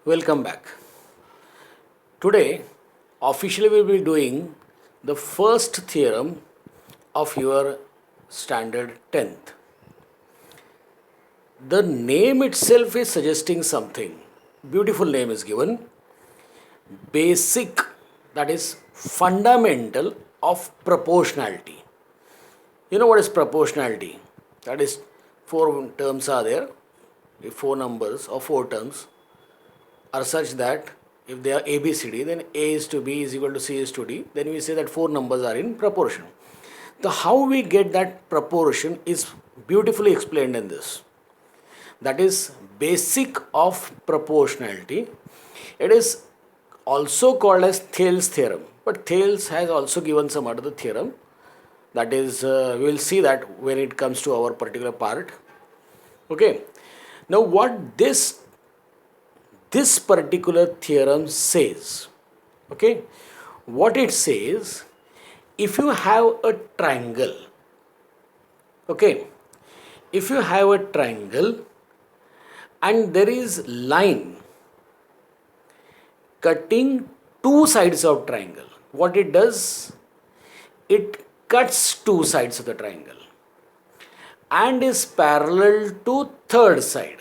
Welcome back. Today, officially we will be doing the first theorem of your standard 10th. The name itself is suggesting something. Beautiful name is given. Basic, that is fundamental of proportionality. You know what is proportionality? That is, four terms are there. Four numbers or four terms are such that if they are ABCD, then A is to B is equal to C is to D, then we say that four numbers are in proportion. The how we get that proportion is beautifully explained in this. That is basic of proportionality. It is also called as Thales theorem, but Thales has also given some other theorem. That is, we will see that when it comes to our particular part. Okay. Now, what this particular theorem says, okay, what it says, if you have a triangle, okay, if you have a triangle and there is line cutting two sides of triangle, what it does, it cuts two sides of the triangle and is parallel to third side.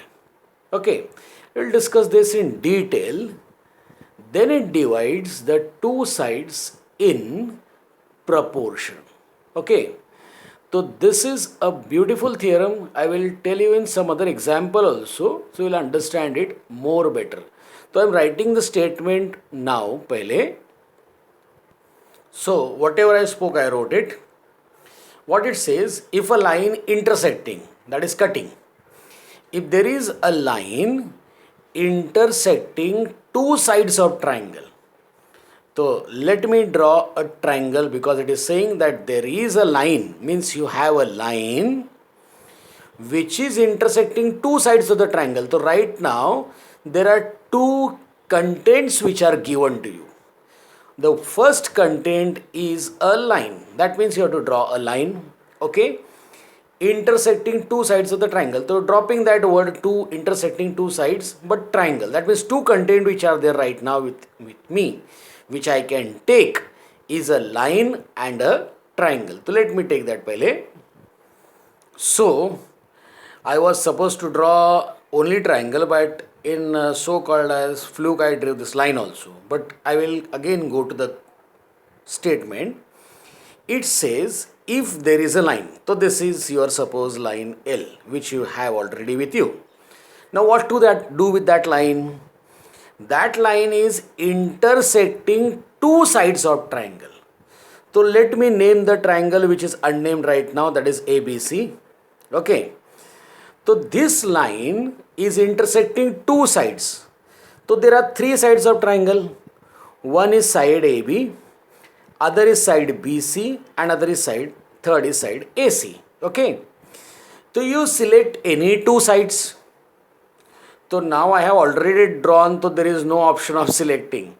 Okay, we'll discuss this in detail. Then it divides the two sides in proportion. Okay, so this is a beautiful theorem. I will tell you in some other example also, so you'll understand it more better. So I'm writing the statement now, pehle. So whatever I spoke, I wrote it. What it says, if a line intersecting, that is cutting, if there is a line intersecting two sides of triangle, so let me draw a triangle because it is saying that there is a line, means you have a line which is intersecting two sides of the triangle. So right now there are two contents which are given to you. The first content is a line, that means you have to draw a line, okay, intersecting two sides of the triangle. So dropping that word two, intersecting two sides, but triangle, that means two content which are there right now with me, which I can take, is a line and a triangle. So let me take that pehle. So I was supposed to draw only triangle, but in so called as fluke I drew this line also. But I will again go to the statement. It says if there is a line, so this is your suppose line L which you have already with you. Now what to do with that line? That line is intersecting two sides of triangle. So let me name the triangle which is unnamed right now, that is ABC. Okay. So this line is intersecting two sides. So there are three sides of triangle. One is side AB, other is side BC, and other is third is side AC. Okay. So you select any two sides. So now I have already drawn, so there is no option of selecting.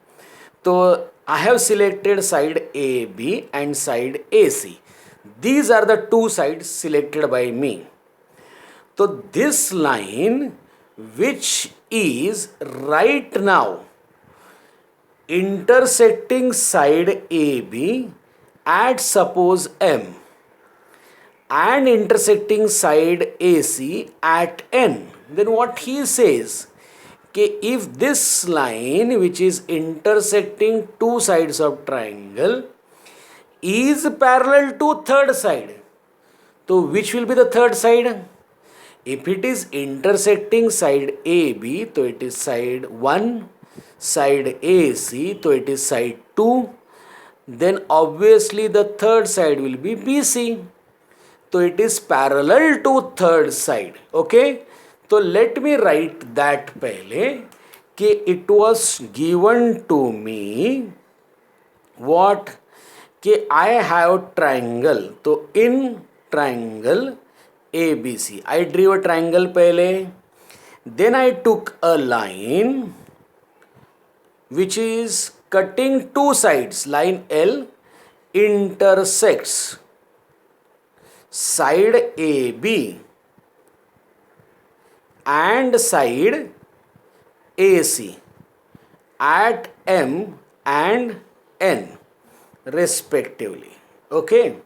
So I have selected side AB and side AC. These are the two sides selected by me. So this line which is right now intersecting side AB at suppose M and intersecting side AC at N, then what he says, okay, if this line which is intersecting two sides of triangle is parallel to third side, so which will be the third side? If it is intersecting side AB, so it is side 1, side AC, so it is side 2, then obviously the third side will be BC. So it is parallel to third side. Okay. So let me write that pehle कि it was given to me what कि I have triangle. So in triangle ABC, I drew a triangle pehle. Then I took a line which is cutting two sides. Line L intersects side AB and side AC. at M and N respectively. Okay.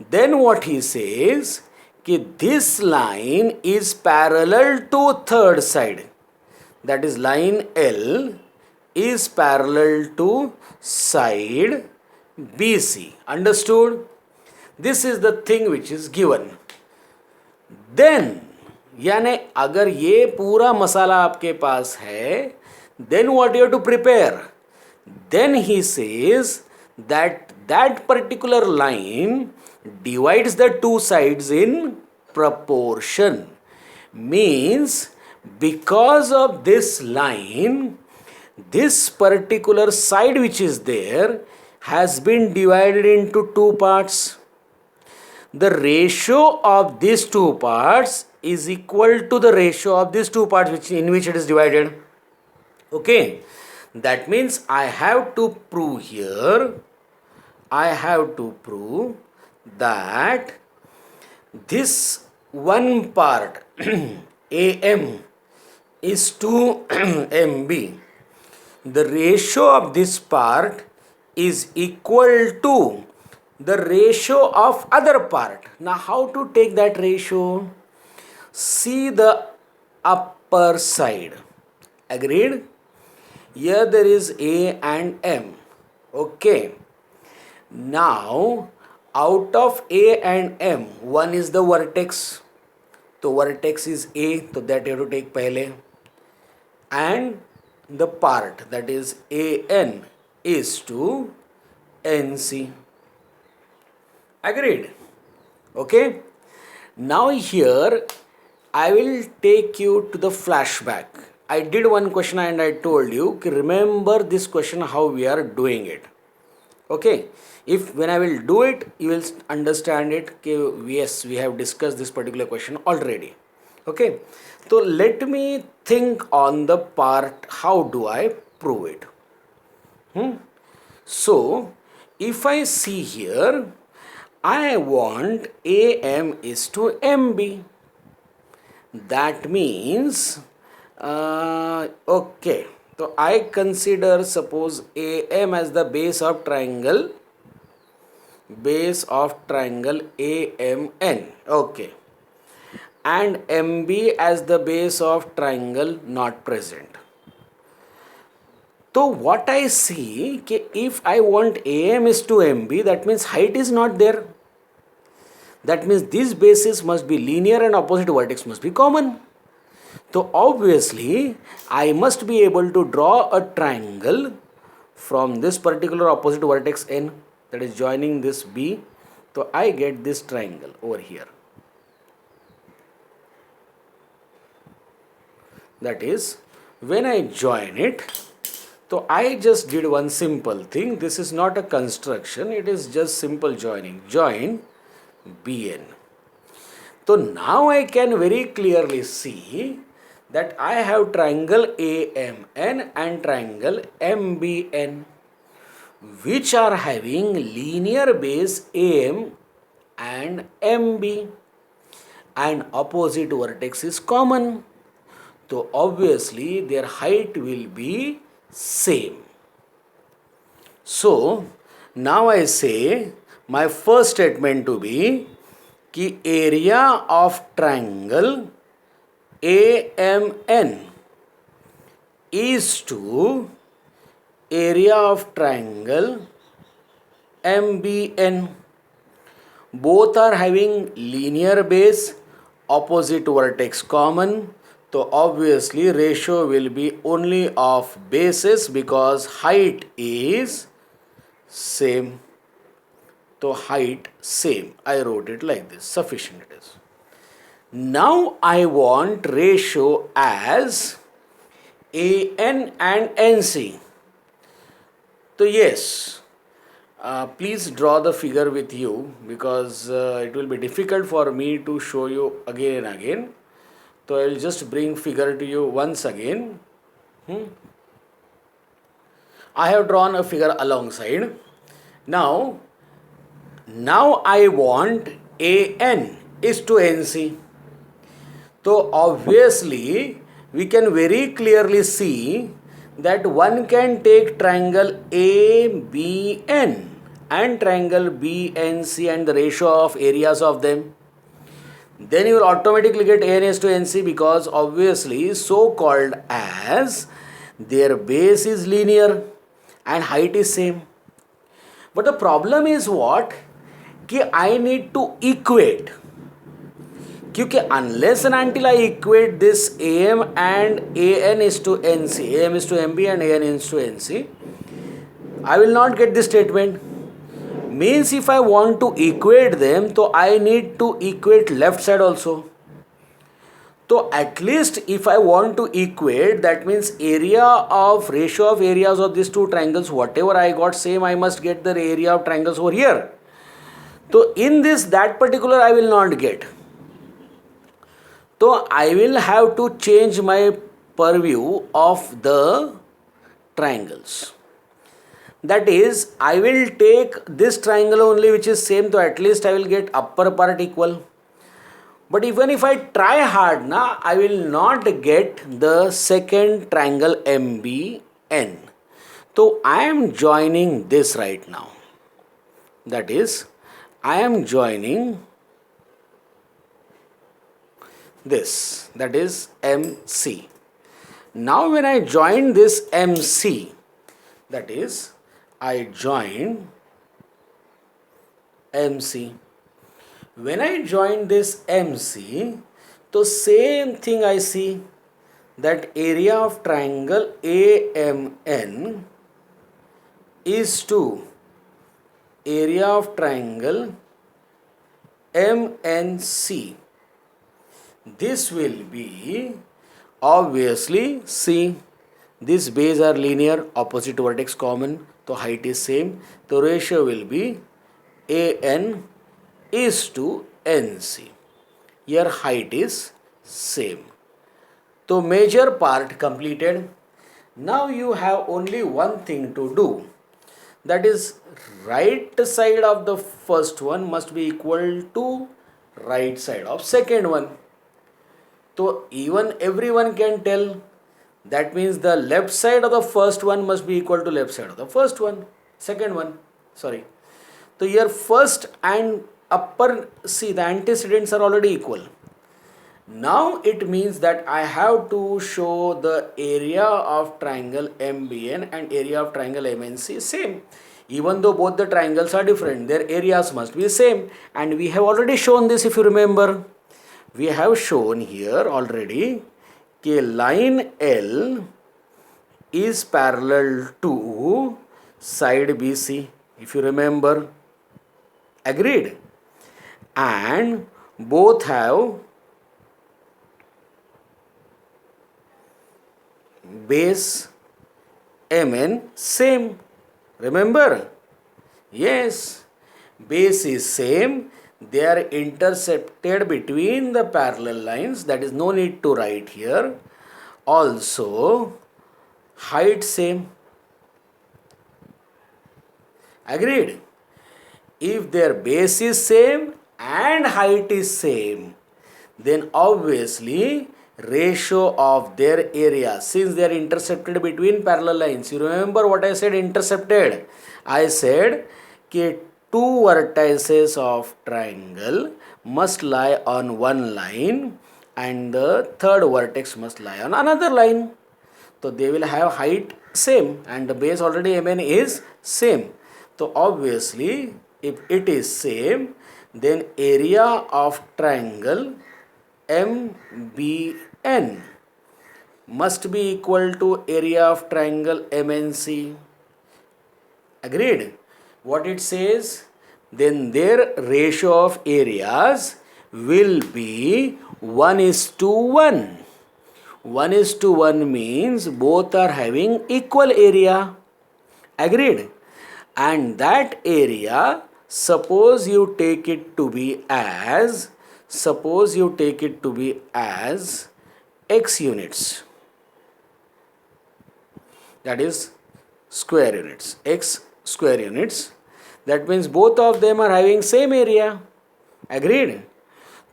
Then what he says, कि this line is parallel to third side. That is, line L is parallel to side BC. Understood? This is the thing which is given. Then यानी अगर ये पूरा मसाला आपके पास है, then what you have to prepare? Then he says that that particular line divides the two sides in proportion. Means because of this line, this particular side which is there has been divided into two parts. The ratio of these two parts is equal to the ratio of these two parts in which it is divided. Okay, that means I have to prove here, that this one part AM is to MB. The ratio of this part is equal to the ratio of other part. Now how to take that ratio? See the upper side. Agreed? Here there is A and M. Okay. Now out of A and M, one is the vertex. So vertex is A, so that you have to take pehle. And the part, that is AN, is to NC. Agreed? Okay. Now here I will take you to the flashback. I did one question and I told you, remember this question how we are doing it. Okay. If when I will do it, you will understand it. Yes, we have discussed this particular question already. Okay. So let me think on the part, how do I prove it? So if I see here, I want AM is to MB. That means, okay, so I consider suppose AM as the base of triangle AMN. Okay. And MB as the base of triangle not present. So what I see, if I want AM is to MB, that means height is not there. That means these bases must be linear and opposite vertex must be common. So obviously I must be able to draw a triangle from this particular opposite vertex N, that is joining this B. So I get this triangle over here. That is, when I join it, so I just did one simple thing. This is not a construction, it is just simple joining. Join BN. So now I can very clearly see that I have triangle AMN and triangle MBN, which are having linear base AM and MB, and opposite vertex is common. So obviously their height will be same. So now I say my first statement to be कि area of triangle AMN is to area of triangle MBN. Both are having linear base, opposite vertex common. So obviously ratio will be only of bases because height is same. So height same. I wrote it like this. Sufficient it is. Now I want ratio as AN and NC. So yes, please draw the figure with you because it will be difficult for me to show you again and again. So I will just bring figure to you once again. I have drawn a figure alongside. Now I want AN is to NC. So obviously we can very clearly see that one can take triangle ABN and triangle BNC and the ratio of areas of them. Then you will automatically get AN is to NC, because obviously so called as their base is linear and height is same. But the problem is what? कि I need to equate. क्योंकि unless and until I equate this AM and AN is to NC, AM is to MB and AN is to NC, I will not get this statement. Means if I want to equate them, so I need to equate left side also. So at least if I want to equate, that means area of ratio of areas of these two triangles, whatever I got same, I must get the area of triangles over here. So in this, that particular I will not get. So I will have to change my purview of the triangles. That is, I will take this triangle only which is same, so at least I will get upper part equal. But even if I try hard now, I will not get the second triangle MBN. So I am joining this right now. That is, I am joining this, that is MC. Now when I join this MC, that is, I join MC. When I join this MC, so same thing I see, that area of triangle AMN is to area of triangle MNC. This will be obviously, see, these bases are linear, opposite vertex common, so height is same. The ratio will be AN is to NC. Here height is same. So major part completed. Now you have only one thing to do. That is, right side of the first one must be equal to right side of second one. So even everyone can tell, that means the left side of the first one must be equal to left side of the first one, second one, sorry. So here first and upper, see, the antecedents are already equal. Now it means that I have to show the area of triangle MBN and area of triangle MNC same. Even though both the triangles are different, their areas must be same. And we have already shown this, if you remember. We have shown here already that line L is parallel to side BC, if you remember. Agreed? And both have base MN same. Remember? Yes. Base is same. They are intercepted between the parallel lines. That is, no need to write here. Also, height same. Agreed? If their base is same and height is same, then obviously ratio of their area, since they are intercepted between parallel lines. You remember what I said, intercepted? I said that two vertices of triangle must lie on one line and the third vertex must lie on another line. So they will have height same and the base already MN is same. So obviously if it is same, then area of triangle MBN must be equal to area of triangle MNC. Agreed? What it says? Then their ratio of areas will be 1:1. 1:1 means both are having equal area. Agreed? And that area, suppose you take it to be as x units, that is square units, x square units. That means both of them are having same area. Agreed?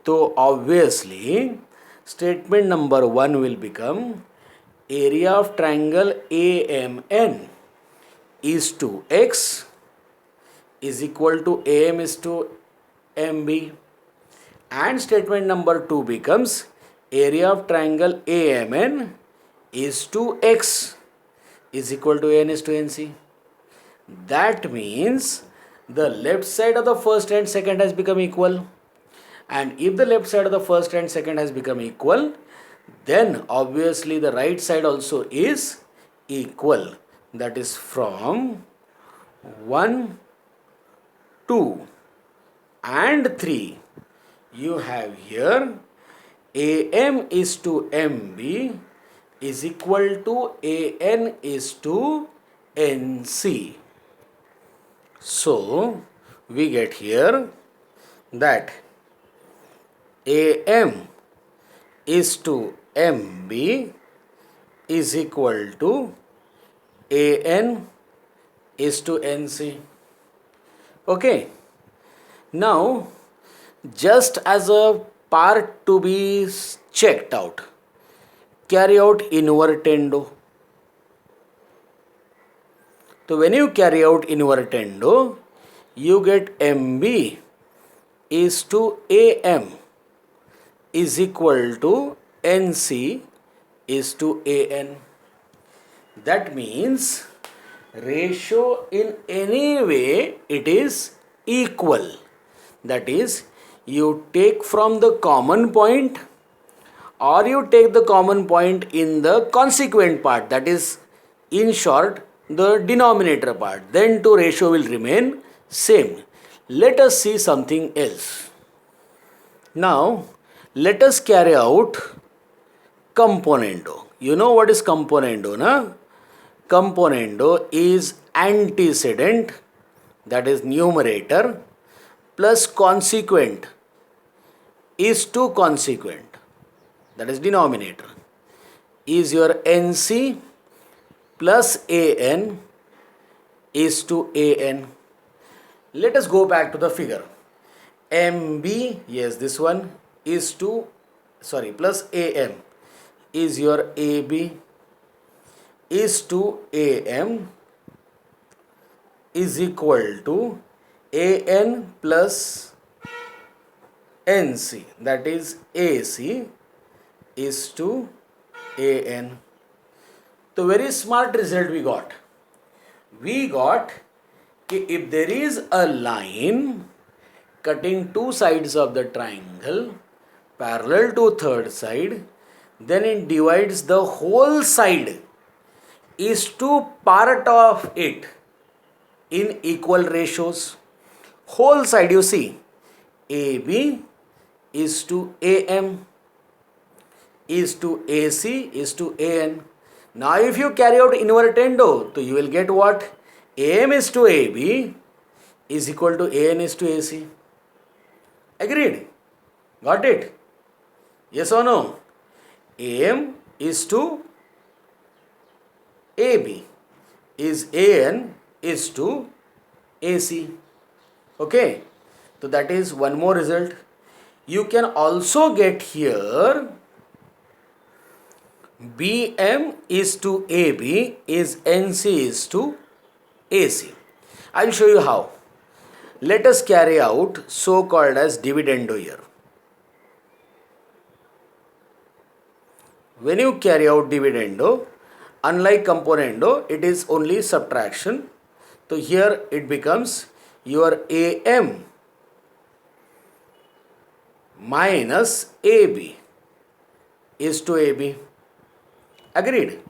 So obviously statement number 1 will become area of triangle AMN is to X is equal to AM is to MB, and statement number 2 becomes area of triangle AMN is to X is equal to AN is to NC. That means the left side of the first and second has become equal, and if the left side of the first and second has become equal, then obviously the right side also is equal. That is from 1, 2 and 3 you have here AM is to MB is equal to AN is to NC. So we get here that AM is to MB is equal to AN is to NC. Okay. Now, just as a part to be checked out, carry out invertendo. So when you carry out invertendo, you get MB is to AM is equal to NC is to AN. That means ratio in any way it is equal. That is, you take from the common point or you take the common point in the consequent part, that is in short the denominator part, then two ratio will remain same. Let us see something else. Now let us carry out componendo. You know what is componendo, na? Componendo is antecedent, that is numerator, plus consequent is to consequent, that is denominator, is your NC plus AN is to AN. Let us go back to the figure. MB, yes, this one is to, plus AM is your AB is to AM is equal to AN plus NC, that is AC is to AN. So very smart result we got. We got if there is a line cutting two sides of the triangle parallel to third side, then it divides the whole side is to part of it in equal ratios. Whole side, you see, AB is to AM is to AC is to AN. Now if you carry out invertendo, so you will get what? AM is to AB is equal to AN is to AC. Agreed? Got it? Yes or no? AM is to AB is AN is to AC. Okay? So that is one more result. You can also get here BM is to AB is NC is to AC. I will show you how. Let us carry out so called as dividendo here. When you carry out dividendo, unlike componendo, it is only subtraction. So here it becomes your AM minus AB is to AB. Agreed?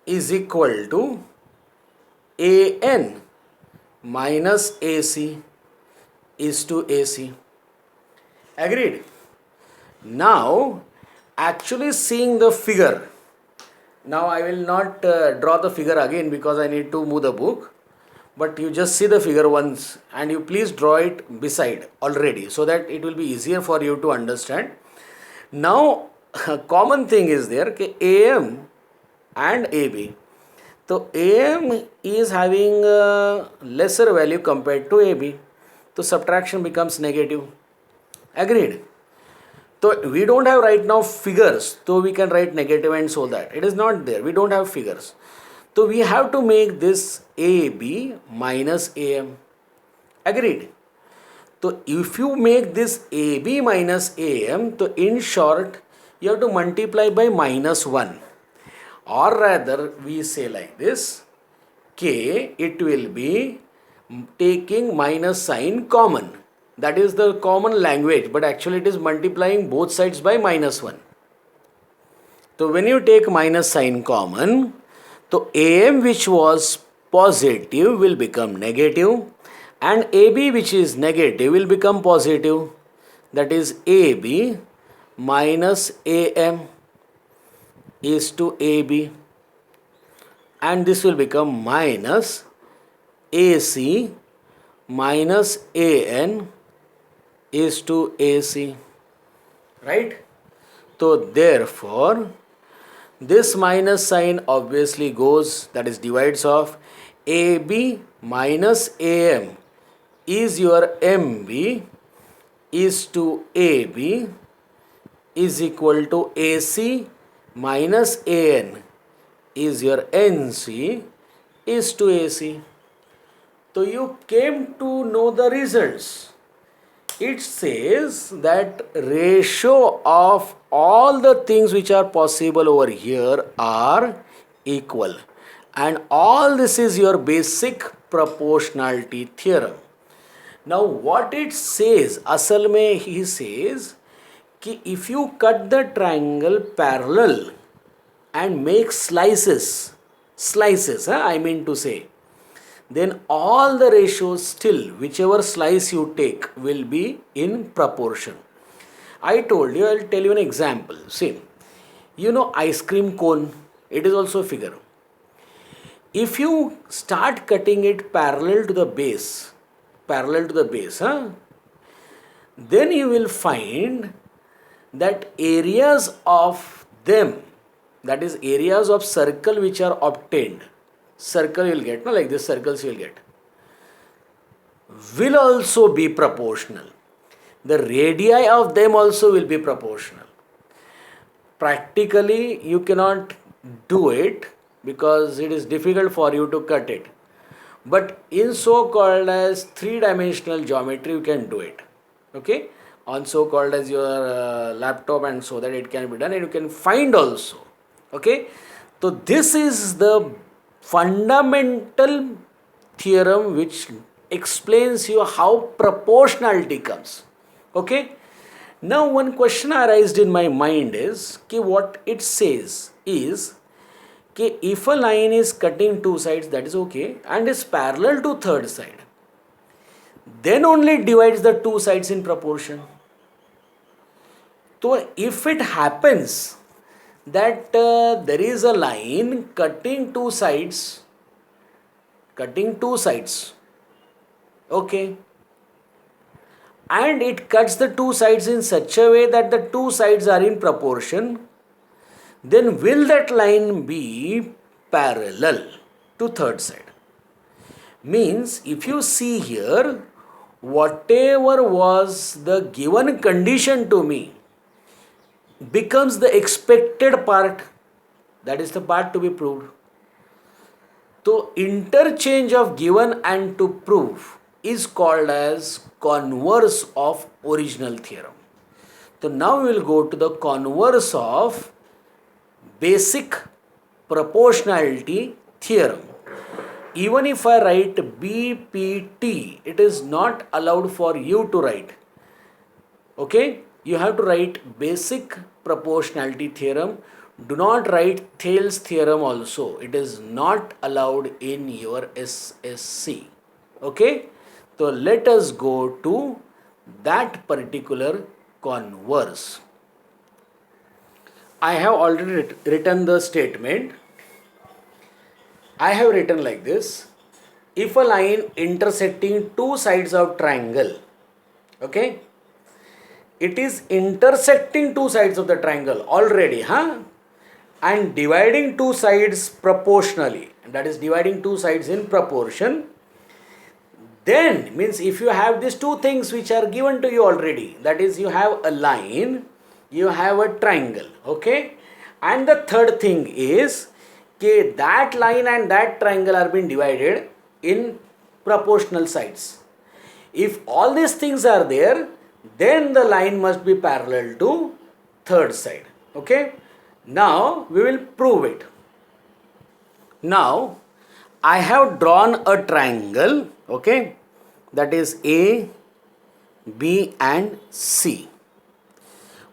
Is equal to AN minus AC is to AC. Agreed? Now, actually seeing the figure. Now I will not draw the figure again because I need to move the book. But you just see the figure once and you please draw it beside already so that it will be easier for you to understand. Now, a common thing is there, okay, AM and AB. So AM is having a lesser value compared to AB. So subtraction becomes negative. Agreed? So we don't have right now figures, so we can write negative and so that. It is not there. We don't have figures. So we have to make this AB minus AM. Agreed? So if you make this AB minus AM, so in short, you have to multiply by minus 1. Or rather, we say like this, K, it will be taking minus sign common. That is the common language, but actually it is multiplying both sides by minus 1. So when you take minus sign common, so AM which was positive will become negative and AB which is negative will become positive. That is AB minus AM is to AB, and this will become minus AC minus AN is to AC, right? So therefore this minus sign obviously goes, that is divides off. AB minus AM is your MB is to AB is equal to AC minus AN is your NC is to AC. So you came to know the results. It says that ratio of all the things which are possible over here are equal, and all this is your basic proportionality theorem. Now what it says, असल में he says कि if you cut the triangle parallel and make slices, I mean to say, then all the ratios still, whichever slice you take, will be in proportion. I told you, I'll tell you an example. See, you know ice cream cone, it is also a figure. If you start cutting it parallel to the base, then you will find that areas of them, that is areas of circle which are obtained, circle you will get, like this circles you will get, will also be proportional. The radii of them also will be proportional. Practically you cannot do it because it is difficult for you to cut it. But in so-called as three-dimensional geometry you can do it. Okay? On so-called as your laptop, and so that it can be done and you can find also. Okay? So this is the fundamental theorem which explains you how proportionality comes. Okay? Now one question arised in my mind is what it says is if a line is cutting two sides, that is okay, and is parallel to third side, then only divides the two sides in proportion. So if it happens that there is a line cutting two sides, okay, and it cuts the two sides in such a way that the two sides are in proportion, then will that line be parallel to third side? Means if you see here, whatever was the given condition to me becomes the expected part, that is the part to be proved. So interchange of given and to prove is called as converse of original theorem. So now we will go to the converse of basic proportionality theorem. Even if I write BPT, it is not allowed for you to write. Okay? You have to write basic proportionality theorem. Do not write Thales theorem also. It is not allowed in your SSC. Okay? So let us go to that particular converse. I have already written the statement. I have written like this: if a line intersecting two sides of triangle, okay, it is intersecting two sides of the triangle already, and dividing two sides proportionally, that is dividing two sides in proportion, then means if you have these two things which are given to you already, that is you have a line you have a triangle, okay? And the third thing is that line and that triangle are being divided in proportional sides. If all these things are there, then the line must be parallel to third side, okay? Now we will prove it. Now I have drawn a triangle, okay, that is A, B and C.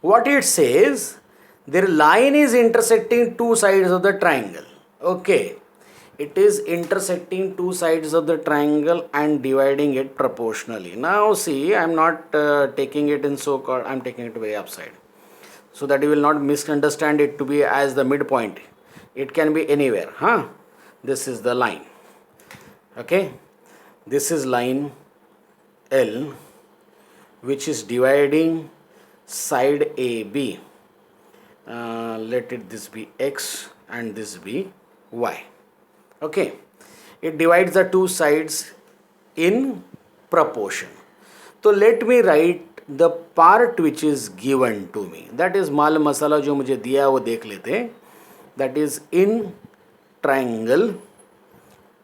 What it says, their line is intersecting two sides of the triangle, okay. It is intersecting two sides of the triangle and dividing it proportionally. Now see, I am not taking it in so-called, I am taking it very upside, so that you will not misunderstand it to be as the midpoint. It can be anywhere, huh? This is the line, okay. This is line L, which is dividing side AB. Let it this be X and this be Y, okay. It divides the two sides in proportion. So let me write the part which is given to me, that is माल मसाला जो मुझे दिया वो देख लेते हैं. That is in triangle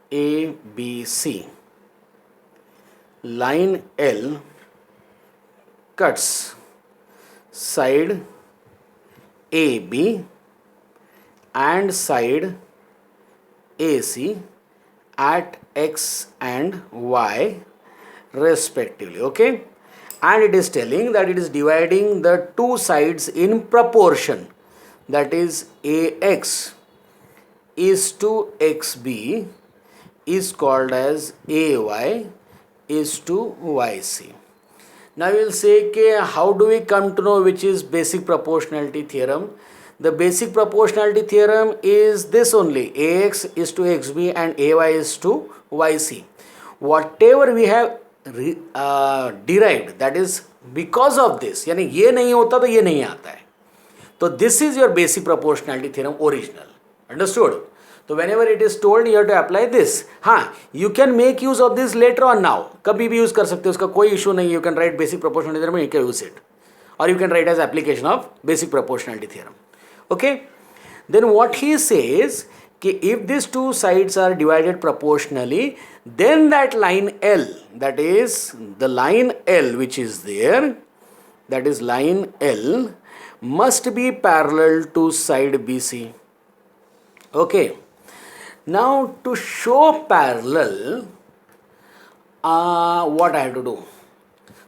ABC, line L cuts side AB and side AC at X and Y respectively, okay. And it is telling that it is dividing the two sides in proportion, that is AX is to XB is called as AY is to YC. Now you will say, how do we come to know which is basic proportionality theorem? The basic proportionality theorem is this only, AX is to XB and AY is to YC. Whatever we have derived, that is because of this, यानी ये नहीं होता तो ये नहीं आता है. So this is your basic proportionality theorem original. Understood? So whenever it is told you have to apply this. हाँ, you can make use of this later on now. कभी भी use कर सकते हो, उसका कोई issue नहीं. You can write basic proportionality theorem, you can use it. Or you can write as application of basic proportionality theorem. Okay? Then what he says, if these two sides are divided proportionally, then that line L, that is the line L which is there, that is line L must be parallel to side BC. Okay. Now to show parallel, what I have to do?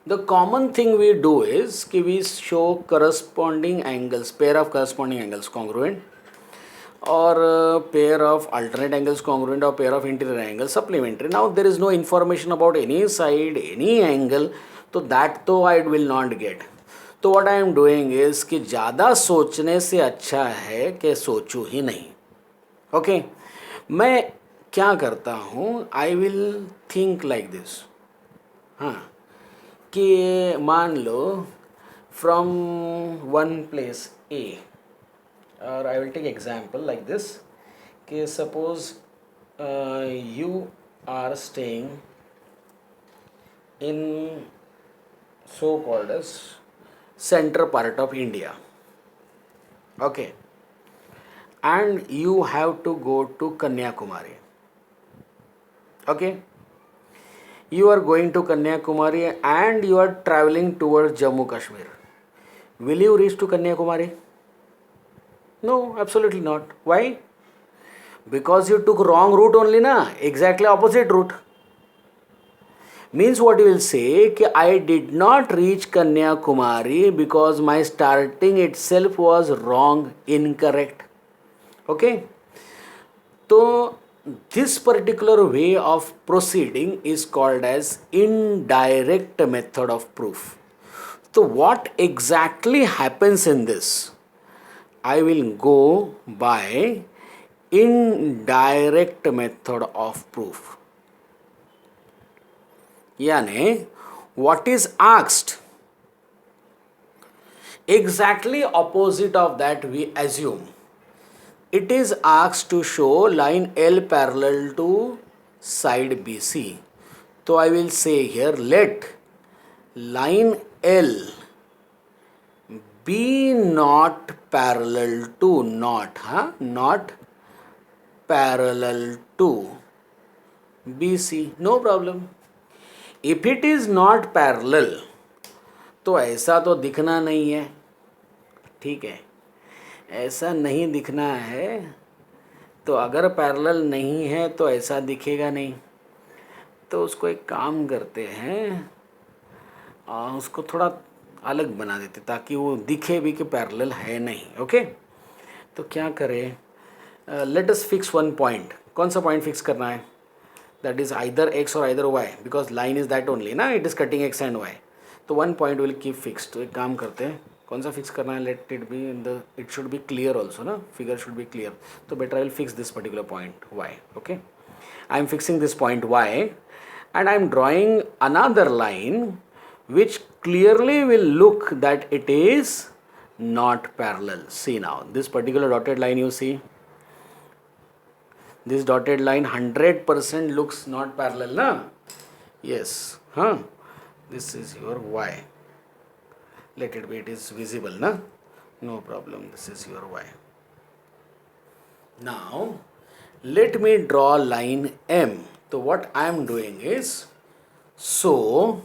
The common thing we do is we show corresponding angles, pair of corresponding angles congruent, or pair of alternate angles congruent, or pair of interior angles supplementary. Now there is no information about any side, any angle, so that though I will not get. तो what I am doing is कि ज़्यादा सोचने से अच्छा है कि सोचूं ही नहीं. ओके, मैं क्या करता हूँ, I will think like this. हाँ, कि मान लो फ्रॉम वन प्लेस ए, और I will take example like this कि suppose you are staying in so called as center part of India, okay, and you have to go to Kanyakumari, okay. You are going to Kanyakumari and you are traveling towards Jammu Kashmir. Will you reach to Kanyakumari? No, absolutely not. Why? Because you took wrong route only, na, exactly opposite route. Means what you will say, कि I did not reach Kanyakumari because my starting itself was wrong, incorrect. Okay. So this particular way of proceeding is called as indirect method of proof. So what exactly happens in this? I will go by indirect method of proof. यानी what is asked, exactly opposite of that we assume. It is asked to show line L parallel to side BC. So I will say here, let line L be not parallel to, not, huh? Not parallel to BC. No problem. If it is not parallel, तो ऐसा तो दिखना नहीं है, ठीक है, ऐसा नहीं दिखना है. तो अगर पैरेलल नहीं है तो ऐसा दिखेगा नहीं. तो उसको एक काम करते हैं, उसको थोड़ा अलग बना देते ताकि वो दिखे भी कि पैरेलल है नहीं. ओके, तो क्या करें, let us fix one point. कौन सा पॉइंट फिक्स करना है? दैट इज आइदर एक्स और either Y, because line is that only ना, it is cutting X and Y. तो one point will keep fix. तो एक काम करते हैं, कौन सा फिक्स करना है? Let it be in the, it should be clear also ना, फिगर शुड बी क्लियर. तो better I will fix this particular point Y. Okay, I am fixing this point Y and I am drawing another line which clearly will look that it is not parallel. See now, this particular dotted line, you see, this dotted line 100% looks not parallel, na? Yes, huh? This is your y. Let it be, it is visible, na? No problem, this is your y. Now let me draw line M. So what I am doing is, so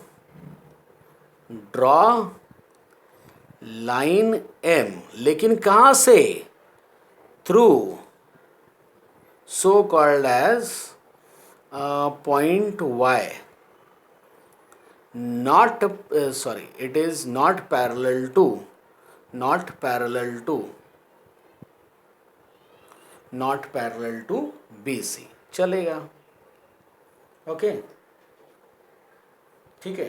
draw line M, लेकिन कहाँ से? Through so called as point Y. Not sorry, it is not parallel to, not parallel to, not parallel to BC. चलेगा. Okay, ठीक है.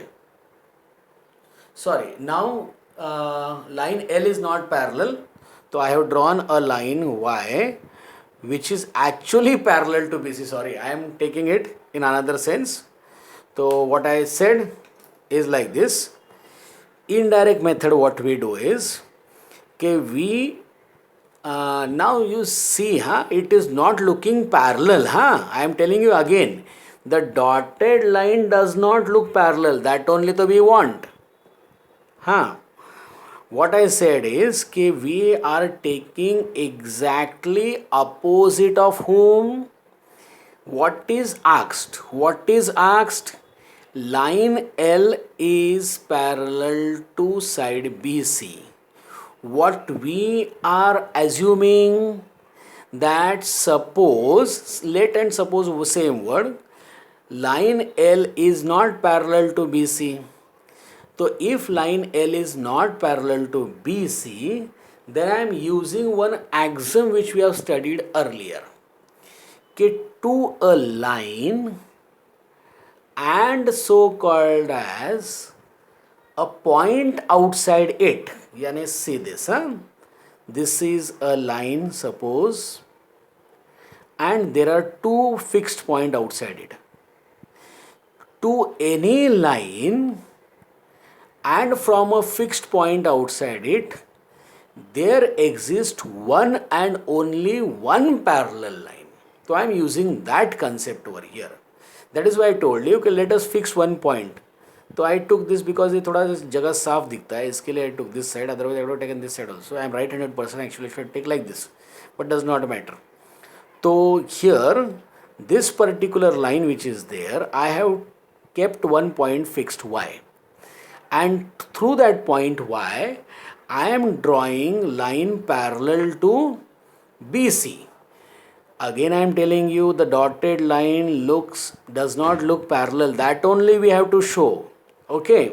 Sorry, now line L is not parallel, so I have drawn a line Y which is actually parallel to BC. Sorry, I am taking it in another sense. So what I said is like this. Indirect method, what we do is, okay, we now you see, huh, it is not looking parallel, huh? I am telling you again, the dotted line does not look parallel, that only to we want, huh? What I said is कि we are taking exactly opposite of whom? What is asked? What is asked? Line L is parallel to side BC. What we are assuming, that suppose, let and suppose same word, line L is not parallel to BC. So if line L is not parallel to BC, then I am using one axiom which we have studied earlier. कि to a line and so called as a point outside it, यानी see this, huh? This is a line, suppose, and there are two fixed points outside it. To any line and from a fixed point outside it, there exists one and only one parallel line. So I am using that concept over here. That is why I told you, okay, let us fix one point. So I took this because ये थोड़ा जगह साफ दिखता है, इसके लिए I took this side. Otherwise I would have taken this side also. I am right-handed person, actually I should take like this, but does not matter. So here, this particular line which is there, I have kept one point fixed Y, and through that point Y, I am drawing line parallel to BC. Again I am telling you, the dotted line does not look parallel, that only we have to show. Okay,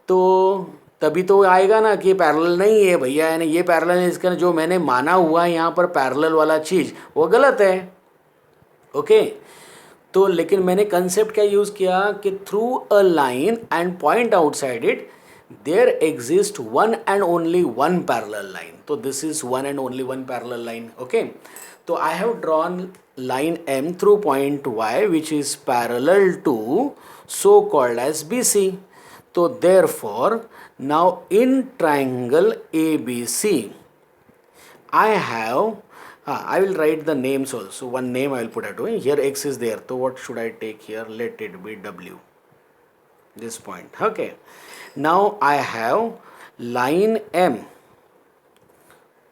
तो तभी तो आएगा ना कि parallel नहीं है भैया, यानी ये पैरेलल है, इसका जो मैंने माना हुआ है यहाँ पर पैरेलल वाला चीज़ वो गलत है. ओके, तो लेकिन मैंने कंसेप्ट क्या यूज़ किया कि through a line and point outside it there exist one and only one parallel line. तो this is one and only one parallel line. Okay, तो I have drawn line M through point Y which is parallel to so called as BC. So therefore now in triangle ABC I have I will write the names also. One name I will put at here. X is there, so what should I take here? Let it be W, this point. Okay, now I have line M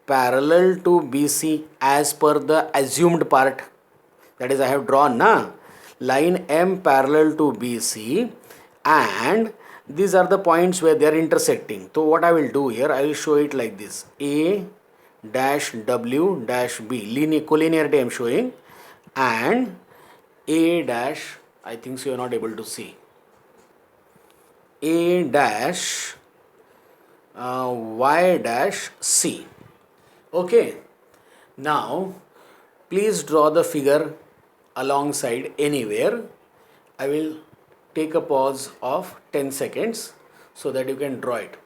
parallel to BC as per the assumed part, that is I have drawn na, line M parallel to BC, and these are the points where they are intersecting. So what I will do here, I will show it like this: A dash W dash B, linear collinearity I am showing, and A dash, I think so you are not able to see, A dash Y dash C. Okay, now please draw the figure alongside anywhere. I will take a pause of 10 seconds so that you can draw it.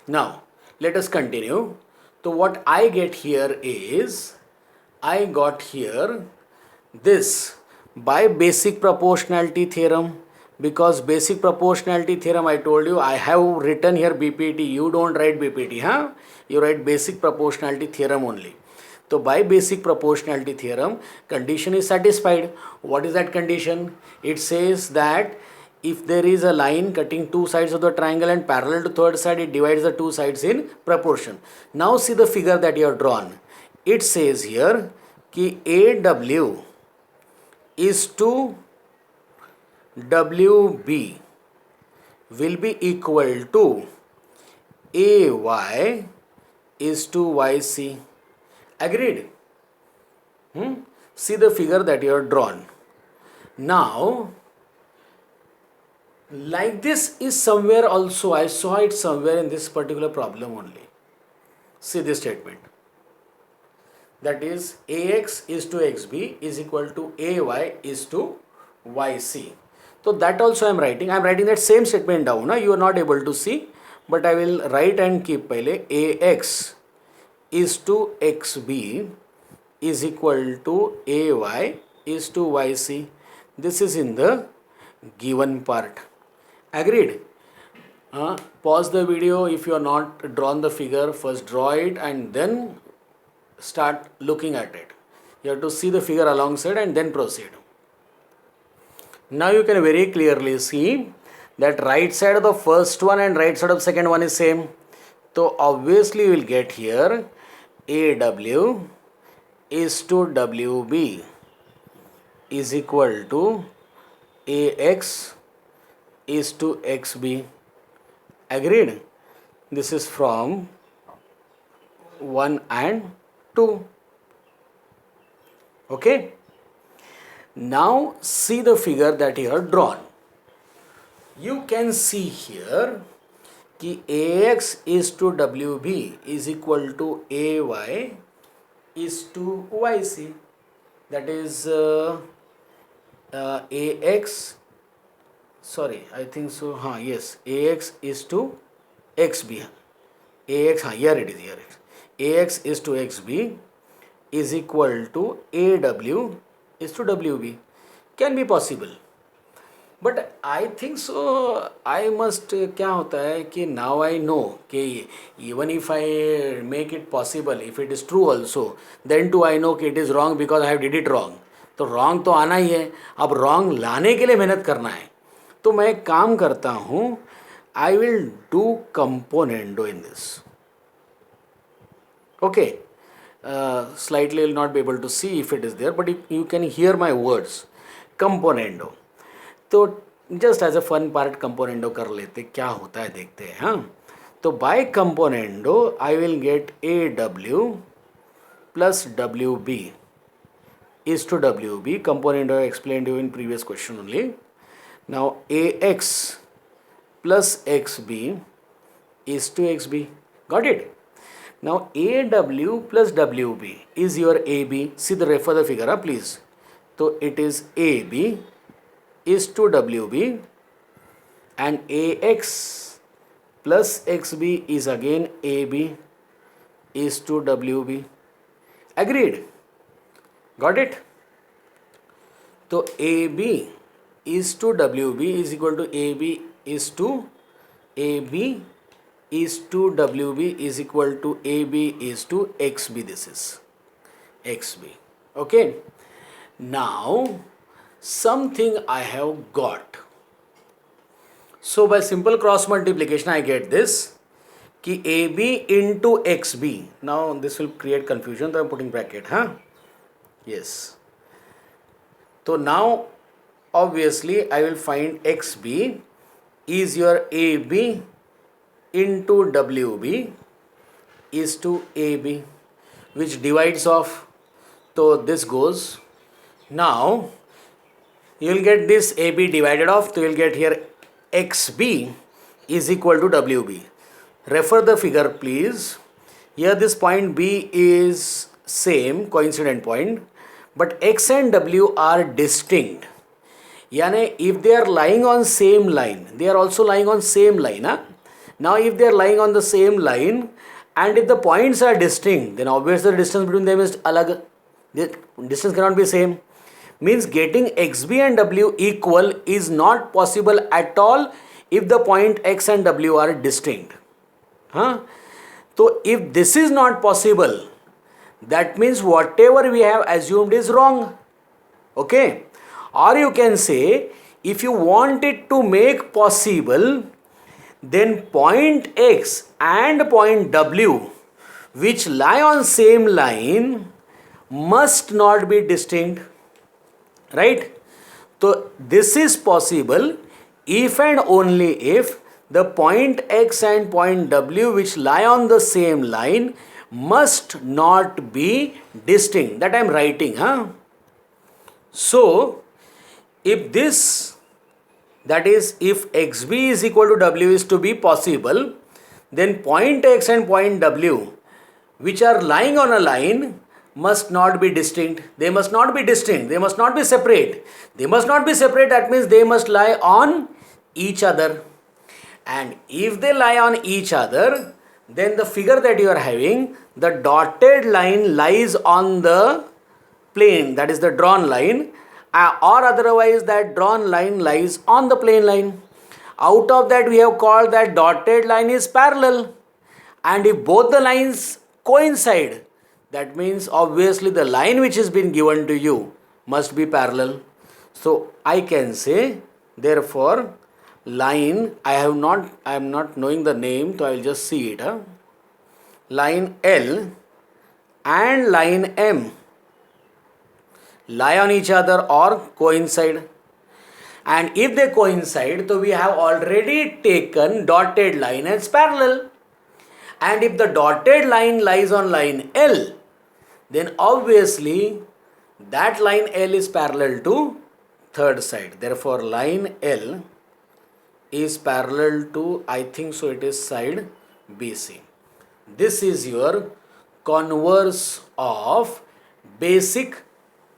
Now let us continue. So what I get here is, I got here this by basic proportionality theorem, because basic proportionality theorem I told you, I have written here BPT, you don't write BPT, huh? You write basic proportionality theorem only. So by basic proportionality theorem, condition is satisfied. What is that condition? It says that if there is a line cutting two sides of the triangle and parallel to third side, it divides the two sides in proportion. Now see the figure that you have drawn. It says here कि AW is to WB will be equal to AY is to YC. Agreed? See the figure that you have drawn. Now, like this is somewhere also, I saw it somewhere in this particular problem only. See this statement. That is AX is to XB is equal to AY is to YC. So that also I am writing. I am writing that same statement down. You are not able to see, but I will write and keep pehle AX is to XB is equal to AY is to YC. This is in the given part. Agreed? Pause the video if you are not drawn the figure. First draw it and then start looking at it. You have to see the figure alongside and then proceed. Now you can very clearly see that right side of the first one and right side of second one is same. So obviously you will get here AW is to WB is equal to AX is to XB. Agreed? This is from 1 and 2. Okay? Now see the figure that you have drawn. You can see here कि AX is to WB is equal to AY is to YC. That is AX, sorry, I think so, yes, AX is to XB. AX, here it is, here it is. AX is to XB is equal to AW is to WB. Can be possible. But I think so, I must, क्या होता है कि now I know कि even if I make it possible, if it is true also, then too I know कि it is wrong because I have did it wrong. तो wrong तो आना ही है, अब wrong लाने के लिए मेहनत करना है. तो मैं एक काम करता हूँ, I will do componendo in this. Okay, slightly will not be able to see if it is there, but you can hear my words. Componendo. तो just as a fun part componendo कर लेते, क्या होता है देखते हैं. हाँ, तो by componendo I will get AW plus WB is to WB. Componendo I explained you in previous question only. Now AX plus XB is to XB. Got it? Now AW plus WB is your AB. See the refer the figure, please. So it is AB is to WB and AX plus XB is again AB is to WB. Agreed? Got it? So AB is to WB is equal to AB is to AB is to WB is equal to AB is to XB. This is XB. Okay. Now something I have got. So by simple cross multiplication I get this कि AB into XB. Now this will create confusion, so I am putting bracket. Yes. So now obviously I will find XB is your AB into WB is to AB, which divides off. So this goes. Now you will get this AB divided off, so you will get here XB is equal to WB. Refer the figure please. Here this point B is same coincident point, but X and W are distinct. Yani if they are lying on same line, they are also lying on same line. Now if they are lying on the same line and if the points are distinct, then obviously the distance between them is alag. The distance cannot be same. Means getting XB and W equal is not possible at all if the point X and W are distinct. So if this is not possible, that means whatever we have assumed is wrong. Okay. Or you can say, if you want it to make possible, then point X and point W, which lie on same line, must not be distinct. Right? So this is possible if and only if the point X and point W, which lie on the same line, must not be distinct. That I am writing. So if this, that is if XB is equal to W is to be possible, then point X and point W, which are lying on a line, must not be distinct. They must not be distinct. They must not be separate. They must not be separate. That means they must lie on each other. And if they lie on each other, then the figure that you are having, the dotted line lies on the plane, that is the drawn line, or otherwise that drawn line lies on the plane line. Out of that we have called that dotted line is parallel. And if both the lines coincide, that means obviously the line which has been given to you must be parallel. So I can say, therefore, line, I am not knowing the name, so I will just see it. Line L and line M lie on each other or coincide. And if they coincide, so we have already taken dotted line as parallel. And if the dotted line lies on line L, then obviously that line L is parallel to third side. Therefore, line L is parallel to, I think so, it is side BC. This is your converse of basic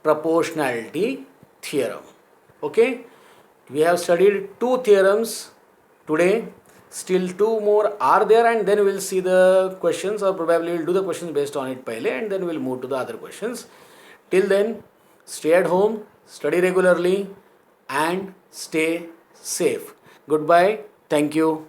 proportionality theorem. Okay, we have studied two theorems today. Still two more are there, and then we will see the questions, or probably we will do the questions based on it pehle, and then we will move to the other questions. Till then, stay at home, study regularly, and stay safe. Goodbye. Thank you.